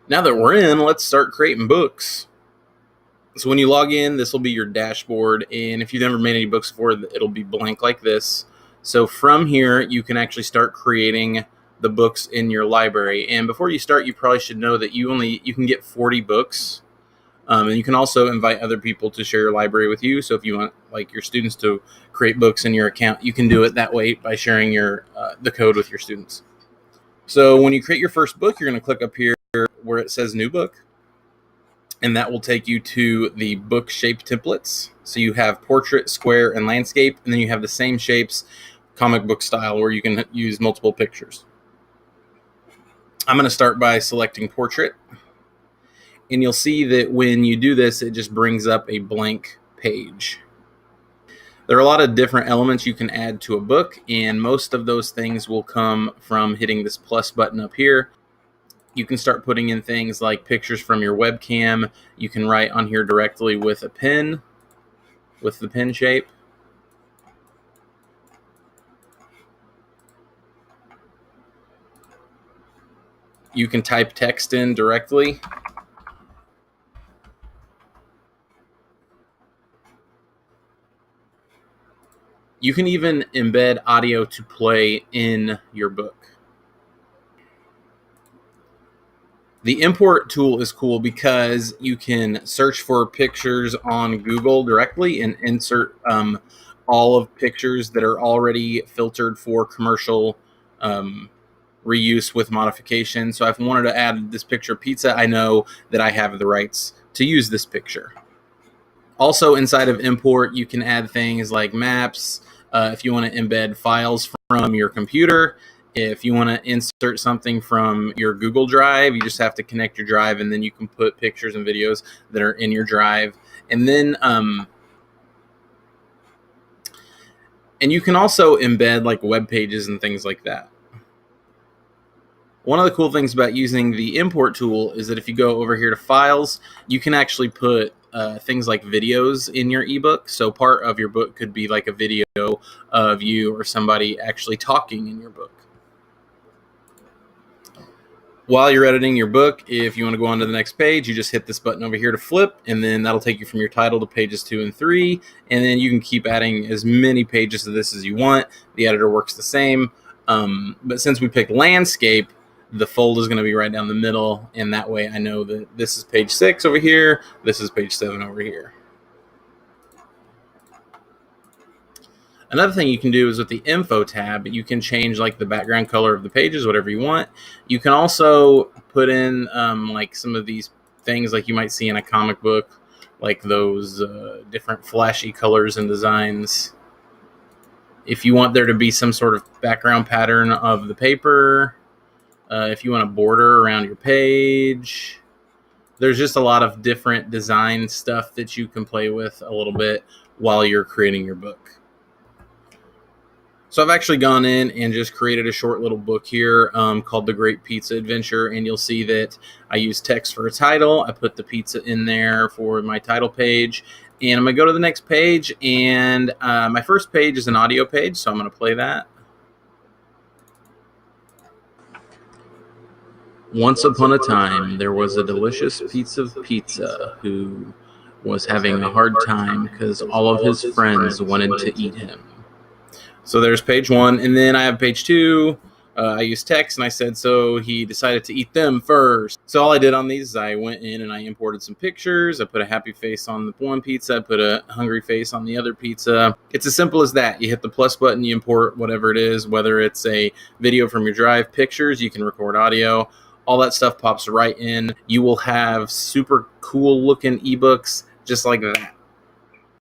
Now that we're in, let's start creating books. So when you log in, this will be your dashboard. And if you've never made any books before, it'll be blank like this. So from here, you can actually start creating the books in your library. And before you start, you probably should know that you can get 40 books. And you can also invite other people to share your library with you. So if you want like your students to create books in your account, you can do it that way by sharing the code with your students. So when you create your first book, you're going to click up here where it says new book. And that will take you to the book shape templates. So you have portrait, square, and landscape. And then you have the same shapes, comic book style, where you can use multiple pictures. I'm going to start by selecting portrait. And you'll see that when you do this, it just brings up a blank page. There are a lot of different elements you can add to a book, and most of those things will come from hitting this plus button up here. You can start putting in things like pictures from your webcam. You can write on here directly with a pen, with the pen shape. You can type text in directly. You can even embed audio to play in your book. The import tool is cool because you can search for pictures on Google directly and insert all of pictures that are already filtered for commercial reuse with modification. So if I wanted to add this picture of pizza, I know that I have the rights to use this picture. Also inside of import, you can add things like maps. If you want to embed files from your computer, if you want to insert something from your Google Drive, you just have to connect your drive, and then you can put pictures and videos that are in your drive. And then, and you can also embed like web pages and things like that. One of the cool things about using the import tool is that if you go over here to files, you can actually put things like videos in your ebook. So part of your book could be like a video of you or somebody actually talking in your book. While you're editing your book, if you want to go on to the next page, you just hit this button over here to flip, and then that'll take you from your title to pages 2 and 3. And then you can keep adding as many pages to this as you want. The editor works the same. But since we picked landscape, the fold is going to be right down the middle, and that way I know that this is page 6 over here, this is page 7 over here. Another thing you can do is with the info tab, you can change like the background color of the pages, whatever you want. You can also put in like some of these things like you might see in a comic book, like those different flashy colors and designs. If you want there to be some sort of background pattern of the paper, if you want a border around your page, there's just a lot of different design stuff that you can play with a little bit while you're creating your book. So I've actually gone in and just created a short little book here called The Great Pizza Adventure, and you'll see that I use text for a title. I put the pizza in there for my title page, and I'm going to go to the next page, and my first page is an audio page, so I'm going to play that. Once upon a time, there was a delicious piece of pizza who was having a hard time because all of his friends wanted to eat him. So there's page 1, and then I have page 2. I used text, and I said, so he decided to eat them first. So all I did on these is I went in and I imported some pictures. I put a happy face on the one pizza. I put a hungry face on the other pizza. It's as simple as that. You hit the plus button, you import whatever it is, whether it's a video from your drive, pictures, you can record audio. All that stuff pops right in. You will have super cool looking ebooks just like that.